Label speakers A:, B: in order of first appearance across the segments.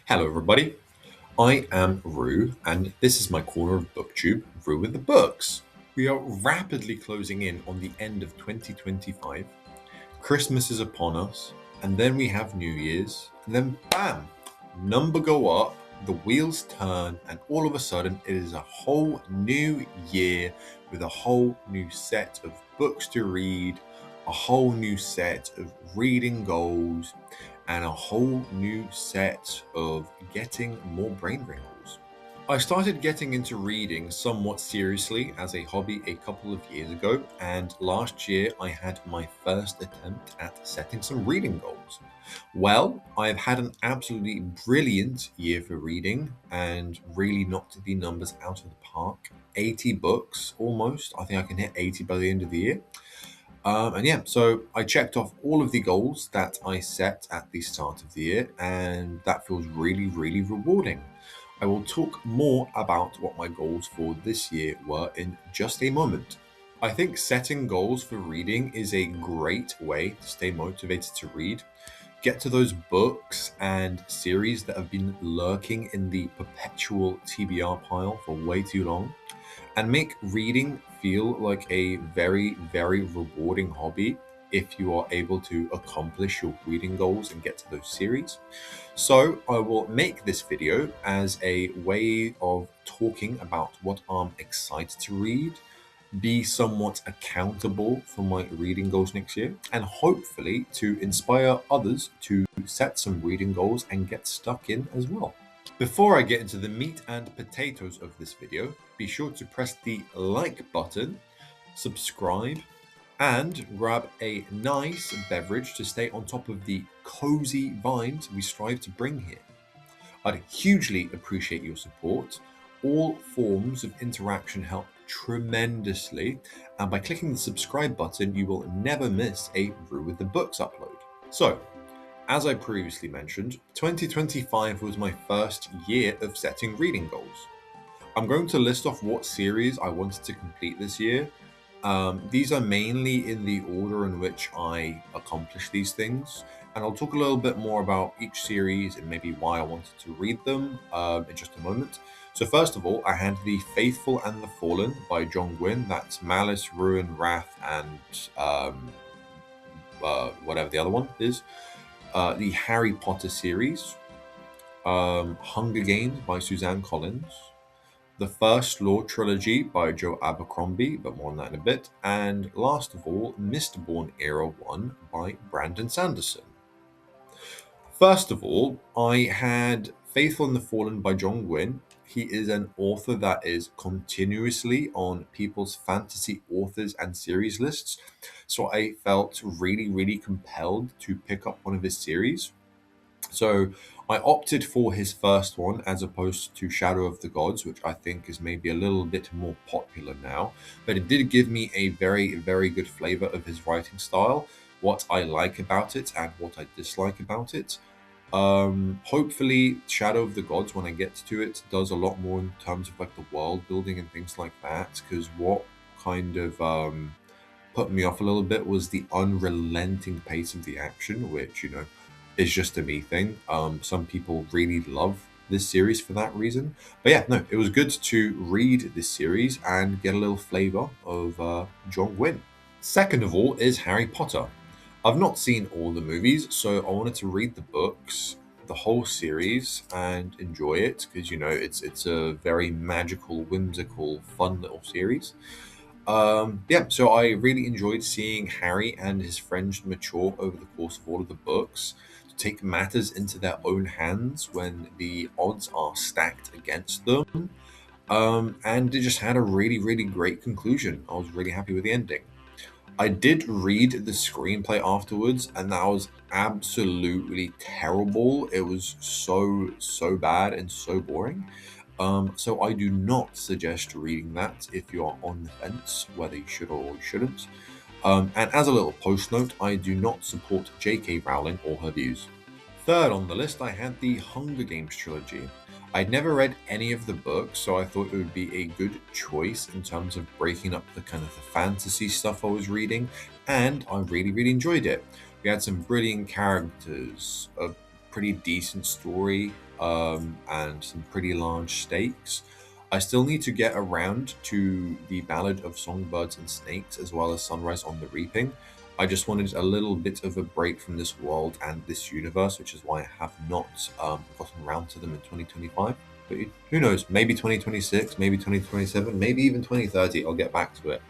A: Hello, everybody. I am Rue, and this is my corner of booktube, Rue with the Books. We are rapidly closing in on the end of 2025. Christmas is upon us, and then we have New Year's, and then bam, number go up, the wheels turn, and all of a sudden it is a whole new year with a whole new set of books to read, a whole new set of reading goals, and a whole new set of getting more brain wrinkles. I started getting into reading somewhat seriously as a hobby a couple of years ago, and last year I had my first attempt at setting some reading goals. Well, I've had an absolutely brilliant year for reading and really knocked the numbers out of the park. 80 books almost. I think I can hit 80 by the end of the year. So I checked off all of the goals that I set at the start of the year, and that feels really, really rewarding. I will talk more about what my goals for this year were in just a moment. I think setting goals for reading is a great way to stay motivated to read. Get to those books and series that have been lurking in the perpetual TBR pile for way too long, and make reading feel like a very, very rewarding hobby if you are able to accomplish your reading goals and get to those series. So I will make this video as a way of talking about what I'm excited to read, be somewhat accountable for my reading goals next year, and hopefully to inspire others to set some reading goals and get stuck in as well. Before I get into the meat and potatoes of this video, be sure to press the like button, subscribe, and grab a nice beverage to stay on top of the cozy vibes we strive to bring here. I'd hugely appreciate your support. All forms of interaction help tremendously, and by clicking the subscribe button, you will never miss a Brew with the Books upload. So, as I previously mentioned, 2025 was my first year of setting reading goals. I'm going to list off what series I wanted to complete this year. These are mainly in the order in which I accomplished these things, and I'll talk a little bit more about each series and maybe why I wanted to read them in just a moment. So first of all, I had The Faithful and the Fallen by John Gwynne. That's Malice, Ruin, Wrath, and whatever the other one is. The Harry Potter series, Hunger Games by Suzanne Collins, the First Law trilogy by Joe Abercrombie, but more on that in a bit, and last of all, Mistborn Era 1 by Brandon Sanderson. First of all, I had Faithful and the Fallen by John Gwynne. He is an author that is continuously on people's fantasy authors and series lists, so I felt really, really compelled to pick up one of his series. So I opted for his first one as opposed to Shadow of the Gods, which I think is maybe a little bit more popular now. But it did give me a very, very good flavor of his writing style, what I like about it and what I dislike about it. Hopefully Shadow of the Gods, when I get to it, does a lot more in terms of like the world building and things like that, because what kind of put me off a little bit was the unrelenting pace of the action, which, is just a me thing. Some people really love this series for that reason. But yeah, no, it was good to read this series and get a little flavor of John Gwynne. Second of all is Harry Potter. I've not seen all the movies, so I wanted to read the books, the whole series, and enjoy it because it's a very magical, whimsical, fun little series. So I really enjoyed seeing Harry and his friends mature over the course of all of the books, to take matters into their own hands when the odds are stacked against them. And it just had a really, really great conclusion. I was really happy with the ending. I did read the screenplay afterwards, and that was absolutely terrible. It was so, so bad and so boring. So I do not suggest reading that if you are on the fence whether you should or shouldn't. And as a little post note, I do not support J.K. Rowling or her views. Third on the list, I had the Hunger Games trilogy. I'd never read any of the books, so I thought it would be a good choice in terms of breaking up the kind of the fantasy stuff I was reading, and I really, really enjoyed it. We had some brilliant characters, a pretty decent story, and some pretty large stakes. I still need to get around to the Ballad of Songbirds and Snakes as well as Sunrise on the Reaping. I just wanted a little bit of a break from this world and this universe, which is why I have not gotten around to them in 2025. But who knows? Maybe 2026, maybe 2027, maybe even 2030. I'll get back to it.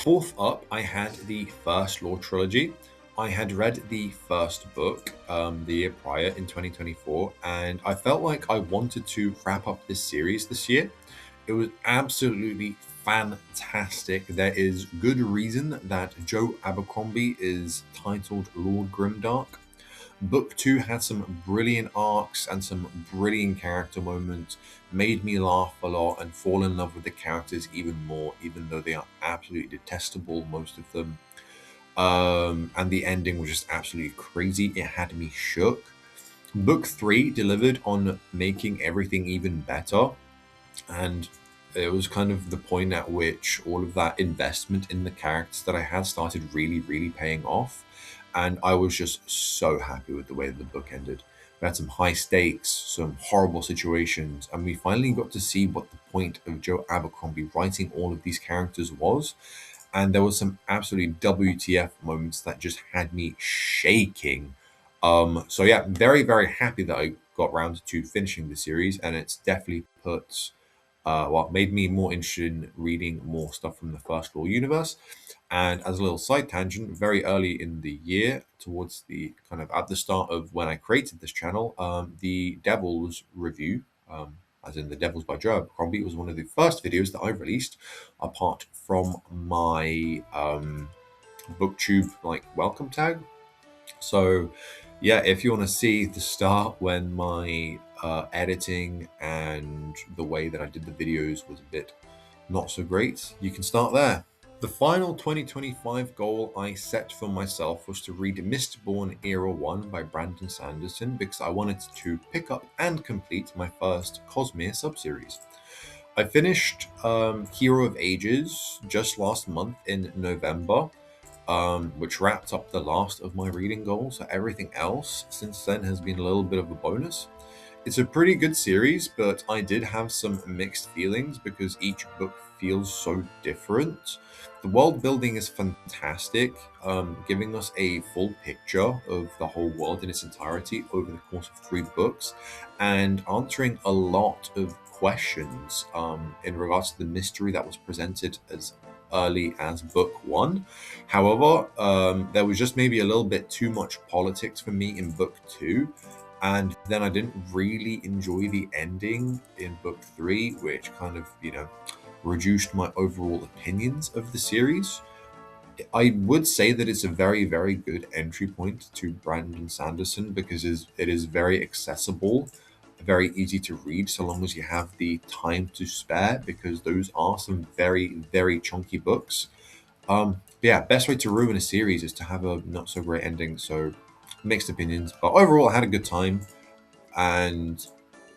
A: Fourth up, I had the First Law trilogy. I had read the first book the year prior in 2024, and I felt like I wanted to wrap up this series this year. It was absolutely fantastic. There is good reason that Joe Abercrombie is titled Lord Grimdark. Book 2 had some brilliant arcs and some brilliant character moments, made me laugh a lot and fall in love with the characters even more, even though they are absolutely detestable, most of them. And the ending was just absolutely crazy. It had me shook. Book 3 delivered on making everything even better, and it was kind of the point at which all of that investment in the characters that I had started really paying off, and I was just so happy with the way that the book ended. We had some high stakes, some horrible situations, and we finally got to see what the point of Joe Abercrombie writing all of these characters was. And there was some absolutely WTF moments that just had me shaking. So yeah, very happy that I got round to finishing the series, and it's definitely put made me more interested in reading more stuff from the First Law universe. And as a little side tangent, very early in the year, towards the kind of at the start of when I created this channel, the Devils review, as in the Devils by Joe Abercrombie, was one of the first videos that I released, apart from my booktube like welcome tag. So yeah, if you want to see the start when my editing and the way that I did the videos was a bit not so great, you can start there. The final 2025 goal I set for myself was to read Mistborn Era 1 by Brandon Sanderson, because I wanted to pick up and complete my first Cosmere subseries. I finished Hero of Ages just last month in November, which wrapped up the last of my reading goals. So everything else since then has been a little bit of a bonus. It's a pretty good series, but I did have some mixed feelings because each book feels so different. The world building is fantastic, giving us a full picture of the whole world in its entirety over the course of 3 books, and answering a lot of questions in regards to the mystery that was presented as early as book 1. However, there was just maybe a little bit too much politics for me in book 2. And then I didn't really enjoy the ending in book 3, which kind of, reduced my overall opinions of the series. I would say that it's a very good entry point to Brandon Sanderson because it is very accessible, very easy to read so long as you have the time to spare, because those are some very chunky books. Yeah, best way to ruin a series is to have a not so great ending. So mixed opinions, but overall I had a good time. And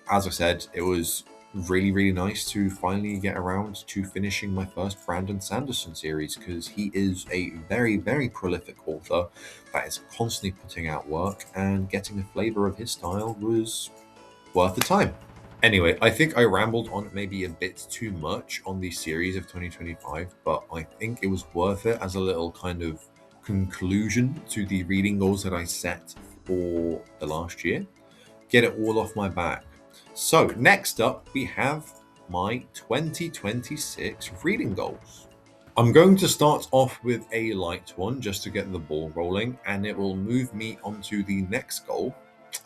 A: as I said, it was really nice to finally get around to finishing my first Brandon Sanderson series, because he is a very prolific author that is constantly putting out work, and getting a flavor of his style was worth the time. Anyway, I think I rambled on maybe a bit too much on the series of 2025, but I think it was worth it as a little kind of conclusion to the reading goals that I set for the last year. Get it all off my back. So next up, we have my 2026 reading goals. I'm going to start off with a light one just to get the ball rolling, and it will move me onto the next goal.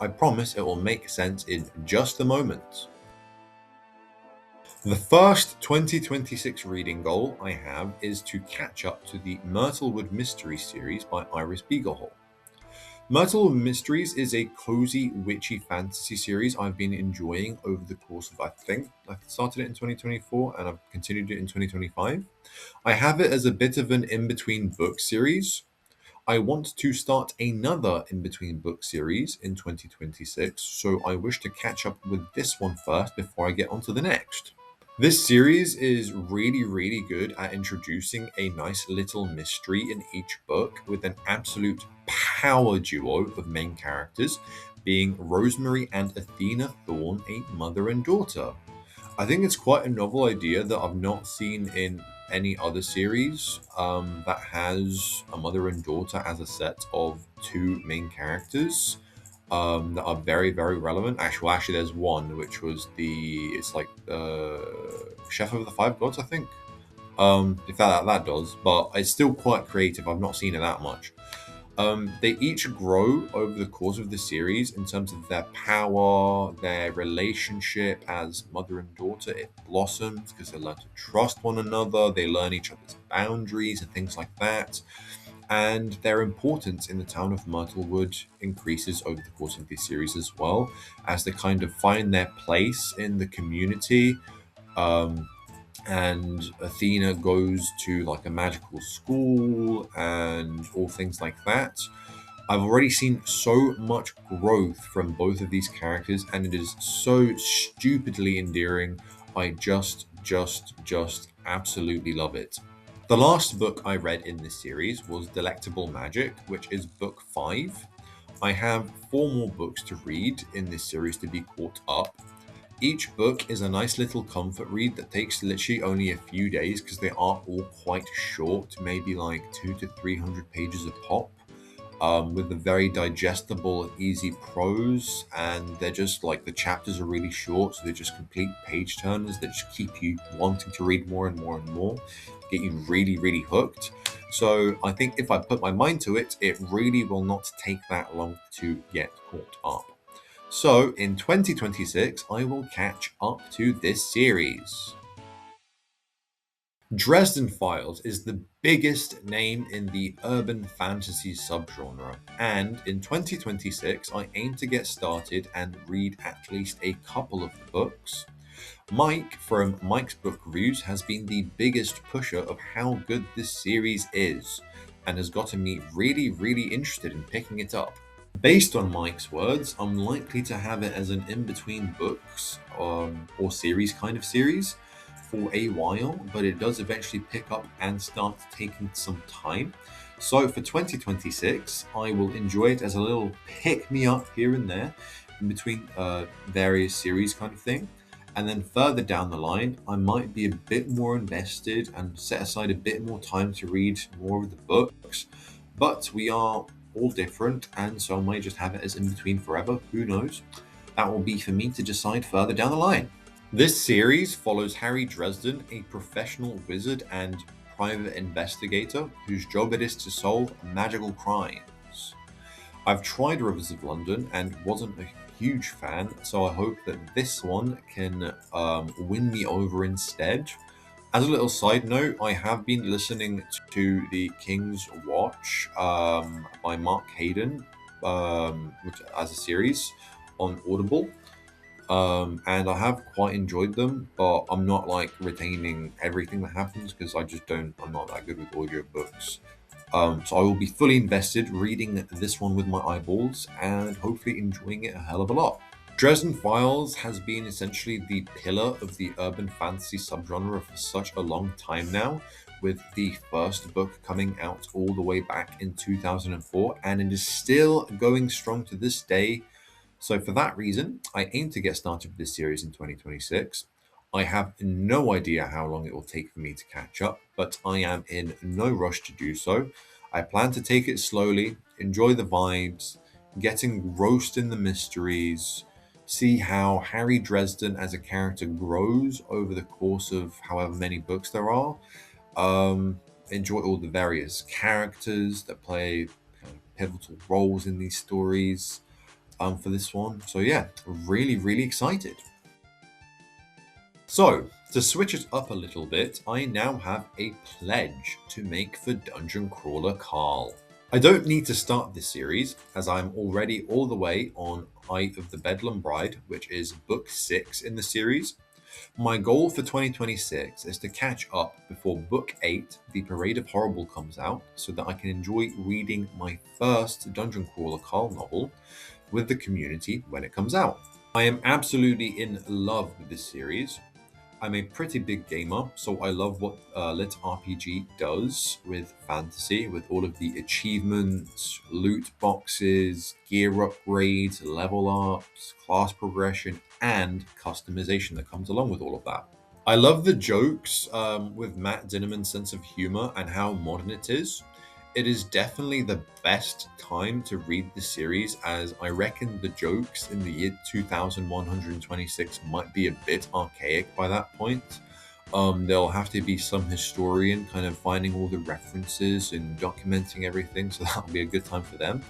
A: I promise it will make sense in just a moment. The first 2026 reading goal I have is to catch up to the Myrtlewood Mystery series by Iris Beaglehall. Myrtlewood Mysteries is a cozy, witchy fantasy series I've been enjoying over the course of, I started it in 2024 and I've continued it in 2025. I have it as a bit of an in-between book series. I want to start another in-between book series in 2026, so I wish to catch up with this one first before I get onto the next. This series is really good at introducing a nice little mystery in each book with an absolute power duo of main characters, being Rosemary and Athena Thorne, a mother and daughter. I think it's quite a novel idea that I've not seen in any other series that has a mother and daughter as a set of two main characters that are very, very relevant. Actually, there's one which was it's like Chef of the Five Gods, I think. If that does, but it's still quite creative. I've not seen it that much. They each grow over the course of the series in terms of their power, their relationship as mother and daughter. It blossoms because they learn to trust one another, they learn each other's boundaries and things like that. And their importance in the town of Myrtlewood increases over the course of this series as well, as they kind of find their place in the community. Um, and Athena goes to like a magical school and all things like that. I've already seen so much growth from both of these characters, and it is so stupidly endearing. I just absolutely love it. The last book I read in this series was Delectable Magic, which is book 5. I have 4 more books to read in this series to be caught up. Each book is a nice little comfort read that takes literally only a few days because they are all quite short, maybe like 200 to 300 pages a pop, with a very digestible and easy prose. And they're just like the chapters are really short, so they're just complete page turners that just keep you wanting to read more and more and more, get you really, really hooked. So I think if I put my mind to it, it really will not take that long to get caught up. So in 2026, I will catch up to this series. Dresden Files is the biggest name in the urban fantasy subgenre, and in 2026, I aim to get started and read at least a couple of the books. Mike from Mike's Book Reviews has been the biggest pusher of how good this series is, and has gotten me really, really interested in picking it up. Based on Mike's words, I'm likely to have it as an in-between books or series kind of series for a while, but it does eventually pick up and start taking some time. So for 2026, I will enjoy it as a little pick-me-up here and there in between various series kind of thing. And then further down the line, I might be a bit more invested and set aside a bit more time to read more of the books. But we are all different, and so I might just have it as in between forever. Who knows? That will be for me to decide further down the line. This series follows Harry Dresden, a professional wizard and private investigator whose job it is to solve magical crimes. I've tried Rivers of London and wasn't a huge fan, so I hope that this one can win me over instead. As a little side note, I have been listening to The King's Watch by Mark Hayden, which as a series on Audible, and I have quite enjoyed them, but I'm not like retaining everything that happens because I'm not that good with audiobooks. So I will be fully invested reading this one with my eyeballs and hopefully enjoying it a hell of a lot. Dresden Files has been essentially the pillar of the urban fantasy subgenre for such a long time now, with the first book coming out all the way back in 2004, and it is still going strong to this day. So for that reason, I aim to get started with this series in 2026. I have no idea how long it will take for me to catch up, but I am in no rush to do so. I plan to take it slowly, enjoy the vibes, get engrossed in the mysteries, see how Harry Dresden as a character grows over the course of however many books there are. Enjoy all the various characters that play kind of pivotal roles in these stories for this one. So yeah, really, really excited. So, to switch it up a little bit, I now have a pledge to make for Dungeon Crawler Carl. I don't need to start this series, as I'm already all the way on Eye of the Bedlam Bride, which is book 6 in the series. My goal for 2026 is to catch up before book 8, The Parade of Horrible, comes out, so that I can enjoy reading my first Dungeon Crawler Carl novel with the community when it comes out. I am absolutely in love with this series. I'm a pretty big gamer, so I love what Lit RPG does with fantasy, with all of the achievements, loot boxes, gear upgrades, level ups, class progression, and customization that comes along with all of that. I love the jokes with Matt Dinnerman's sense of humor and how modern it is. It is definitely the best time to read the series, as I reckon the jokes in the year 2126 might be a bit archaic by that point. There'll have to be some historian kind of finding all the references and documenting everything, so that'll be a good time for them.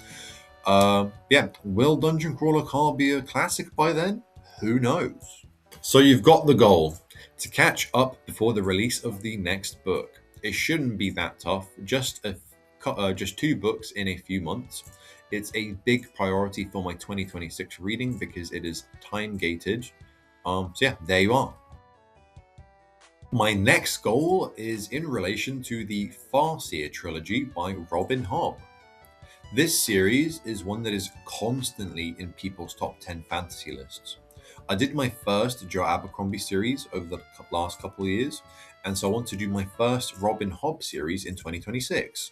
A: Yeah, will Dungeon Crawler Carl be a classic by then? Who knows? So you've got the goal to catch up before the release of the next book. It shouldn't be that tough, just 2 books in a few months. It's a big priority for my 2026 reading because it is time gated. So yeah, there you are. My next goal is in relation to the Farseer trilogy by Robin Hobb. This series is one that is constantly in people's top 10 fantasy lists. I did my first Joe Abercrombie series over the last couple of years, and so I want to do my first Robin Hobb series in 2026.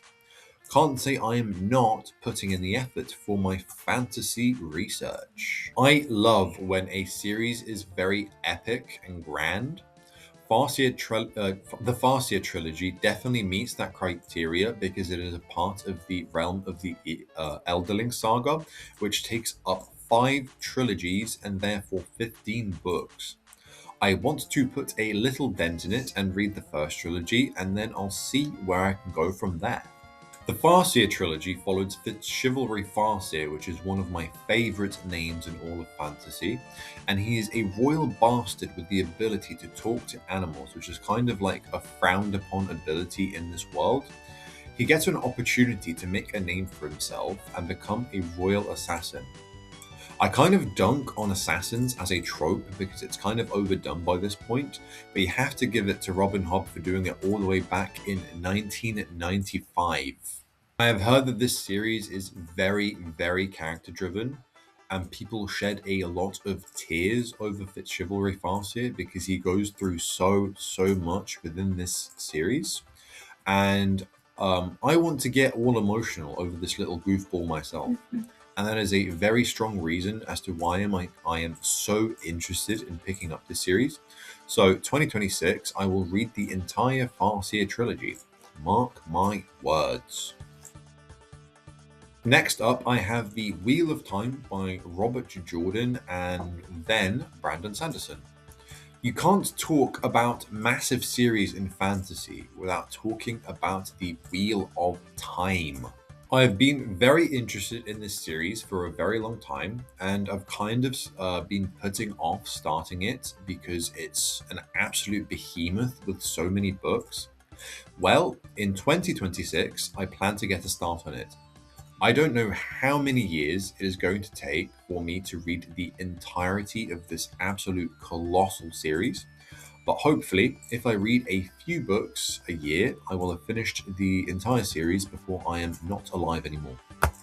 A: Can't say I am not putting in the effort for my fantasy research. I love when a series is very epic and grand. The Farseer trilogy definitely meets that criteria because it is a part of the realm of the Elderling saga, which takes up 5 trilogies and therefore 15 books. I want to put a little dent in it and read the first trilogy, and then I'll see where I can go from there. The Farseer trilogy followed Fitzchivalry Farseer, which is one of my favourite names in all of fantasy, and he is a royal bastard with the ability to talk to animals, which is kind of like a frowned upon ability in this world. He gets an opportunity to make a name for himself and become a royal assassin. I kind of dunk on assassins as a trope because it's kind of overdone by this point, but you have to give it to Robin Hobb for doing it all the way back in 1995. I have heard that this series is very, very character driven, and people shed a lot of tears over Fitzchivalry Farseer because he goes through so much within this series. And I want to get all emotional over this little goofball myself. And that is a very strong reason as to why I am so interested in picking up this series. So 2026, I will read the entire Farseer trilogy. Mark my words. Next up, I have The Wheel of Time by Robert Jordan and then Brandon Sanderson. You can't talk about massive series in fantasy without talking about The Wheel of Time. I have been very interested in this series for a very long time, and I've kind of been putting off starting it because it's an absolute behemoth with so many books. Well, in 2026, I plan to get a start on it. I don't know how many years it is going to take for me to read the entirety of this absolute colossal series, but hopefully, if I read a few books a year, I will have finished the entire series before I am not alive anymore.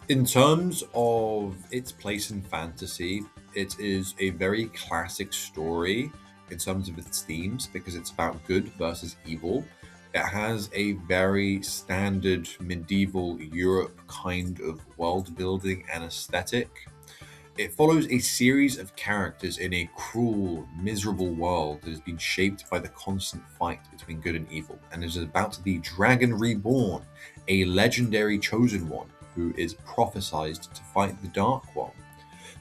A: In terms of its place in fantasy, it is a very classic story in terms of its themes because it's about good versus evil. It has a very standard medieval Europe kind of world building and aesthetic. It follows a series of characters in a cruel, miserable world that has been shaped by the constant fight between good and evil, and is about the Dragon Reborn, a legendary chosen one who is prophesied to fight the Dark One.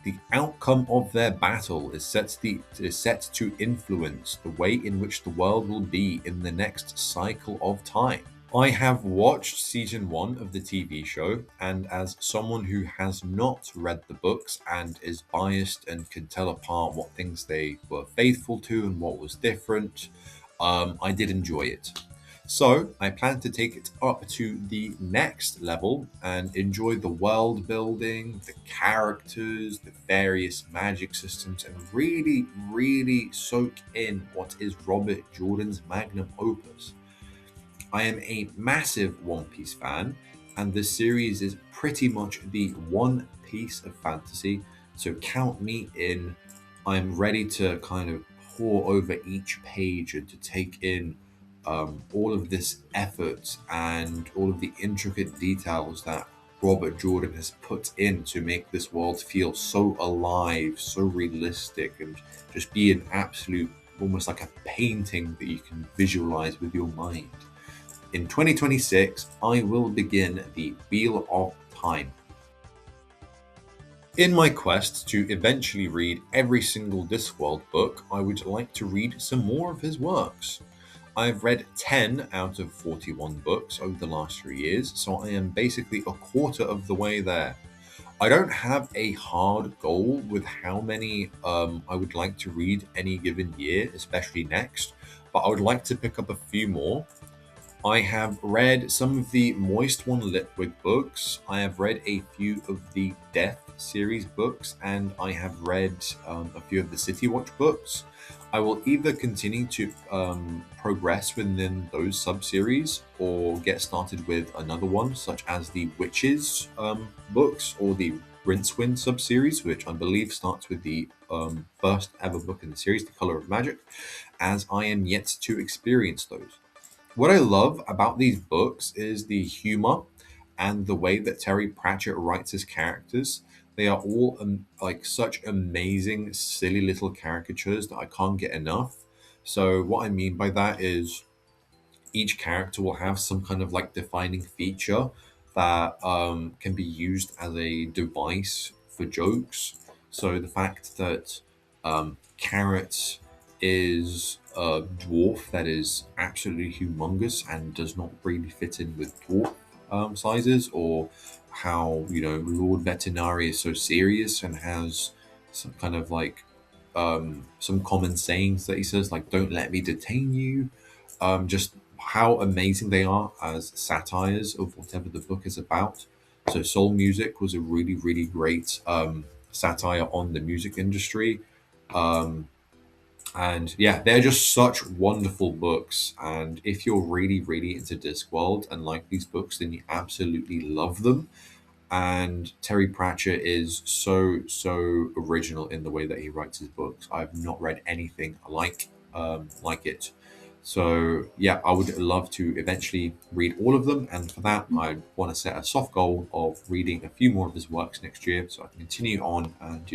A: The outcome of their battle is set to influence the way in which the world will be in the next cycle of time. I have watched season 1 of the TV show, and as someone who has not read the books and is biased and can tell apart what things they were faithful to and what was different, I did enjoy it. So I plan to take it up to the next level and enjoy the world building, the characters, the various magic systems, and really soak in what is Robert Jordan's magnum opus. I am a massive One Piece fan, and this series is pretty much the one piece of fantasy, so count me in. I'm ready to kind of pore over each page and to take in all of this effort and all of the intricate details that Robert Jordan has put in to make this world feel so alive, so realistic, and just be an absolute, almost like a painting that you can visualize with your mind. In 2026, I will begin the Wheel of Time. In my quest to eventually read every single Discworld book, I would like to read some more of his works. I've read 10 out of 41 books over the last 3 years, so I am basically a quarter of the way there. I don't have a hard goal with how many I would like to read any given year, especially next, but I would like to pick up a few more. I have read some of the Moist One Litwig books. I have read a few of the Death series books, and I have read a few of the City Watch books. I will either continue to progress within those sub-series or get started with another one, such as the Witches books or the Rincewind sub-series, which I believe starts with the first ever book in the series, The Color of Magic, as I am yet to experience those. What I love about these books is the humor and the way that Terry Pratchett writes his characters. They are all like such amazing, silly little caricatures that I can't get enough. So, what I mean by that is each character will have some kind of like defining feature that can be used as a device for jokes. So the fact that Carrot is a dwarf that is absolutely humongous and does not really fit in with dwarf sizes, or how Lord Vetinari is so serious and has some kind of like some common sayings that he says, like "Don't let me detain you." Just how amazing they are as satires of whatever the book is about. So, Soul Music was a really, really great satire on the music industry. Um, and yeah, they're just such wonderful books. And if you're really, really into Discworld and like these books, then you absolutely love them. And Terry Pratchett is so original in the way that he writes his books. I've not read anything like it. So yeah, I would love to eventually read all of them, and for that, I want to set a soft goal of reading a few more of his works next year, so I can continue on and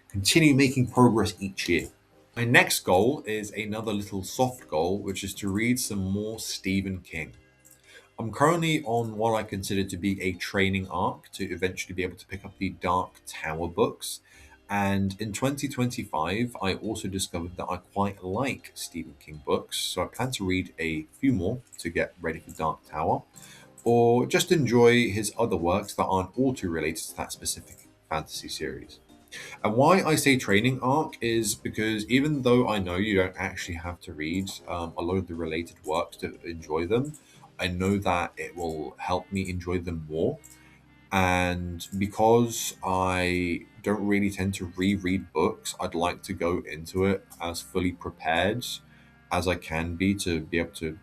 A: continue making progress each year. My next goal is another little soft goal, which is to read some more Stephen King. I'm currently on what I consider to be a training arc to eventually be able to pick up the Dark Tower books. And in 2025, I also discovered that I quite like Stephen King books, so I plan to read a few more to get ready for Dark Tower, or just enjoy his other works that aren't all too related to that specific fantasy series. And why I say training arc is because even though I know you don't actually have to read a lot of the related works to enjoy them, I know that it will help me enjoy them more. And because I don't really tend to reread books, I'd like to go into it as fully prepared as I can be to be able to,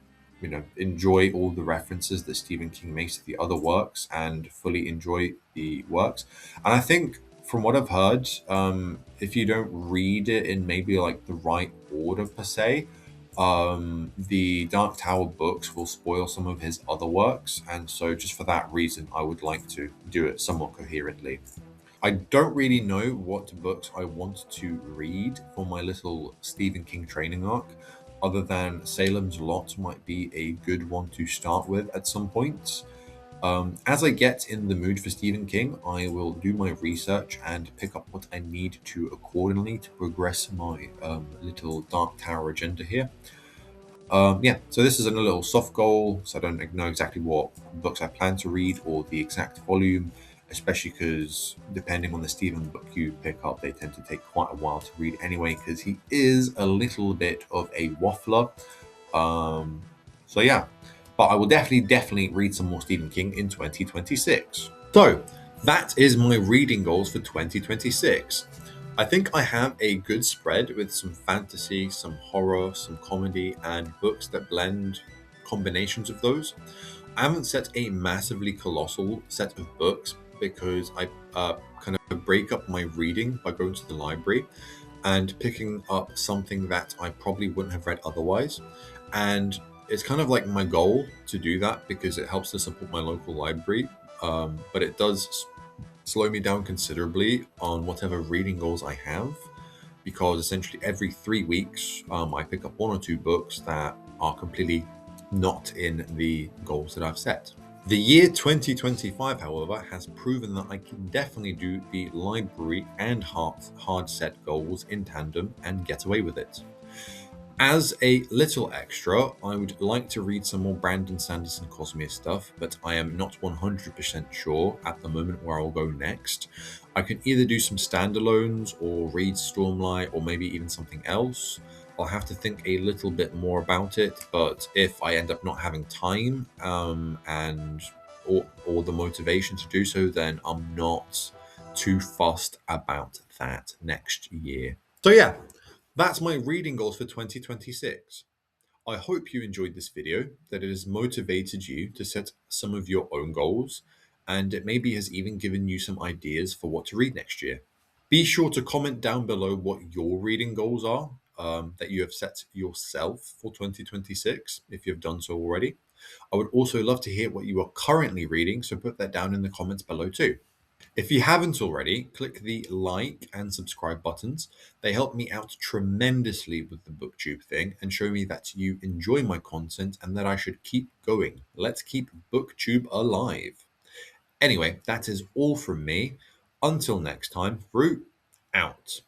A: enjoy all the references that Stephen King makes to the other works and fully enjoy the works. And I think from what I've heard, if you don't read it in maybe like the right order per se, the Dark Tower books will spoil some of his other works, and so just for that reason, I would like to do it somewhat coherently. I don't really know what books I want to read for my little Stephen King training arc, other than Salem's Lot might be a good one to start with at some point. As I get in the mood for Stephen King, I will do my research and pick up what I need to accordingly to progress my little Dark Tower agenda here. Yeah, so this is a little soft goal, so I don't know exactly what books I plan to read or the exact volume, especially because depending on the Stephen book you pick up, they tend to take quite a while to read anyway, because he is a little bit of a waffler. So yeah, but I will definitely read some more Stephen King in 2026. So that is my reading goals for 2026. I think I have a good spread with some fantasy, some horror, some comedy, and books that blend combinations of those. I haven't set a massively colossal set of books because I kind of break up my reading by going to the library. and picking up something that I probably wouldn't have read otherwise. And it's kind of like my goal to do that because it helps to support my local library. But it does slow me down considerably on whatever reading goals I have, because essentially every 3 weeks I pick up one or two books that are completely not in the goals that I've set. The year 2025, however, has proven that I can definitely do the library and hard set goals in tandem and get away with it. As a little extra, I would like to read some more Brandon Sanderson Cosmere stuff, but I am not 100% sure at the moment where I'll go next. I can either do some standalones or read Stormlight or maybe even something else. I'll have to think a little bit more about it, but if I end up not having time and or the motivation to do so, then I'm not too fussed about that next year. So yeah, that's my reading goals for 2026. I hope you enjoyed this video, that it has motivated you to set some of your own goals, and it maybe has even given you some ideas for what to read next year. Be sure to comment down below what your reading goals are that you have set yourself for 2026, if you've done so already. I would also love to hear what you are currently reading, so put that down in the comments below too. If you haven't already, click the like and subscribe buttons. They help me out tremendously with the booktube thing and show me that you enjoy my content and that I should keep going. Let's keep booktube alive. Anyway, that is all from me. Until next time, Root out.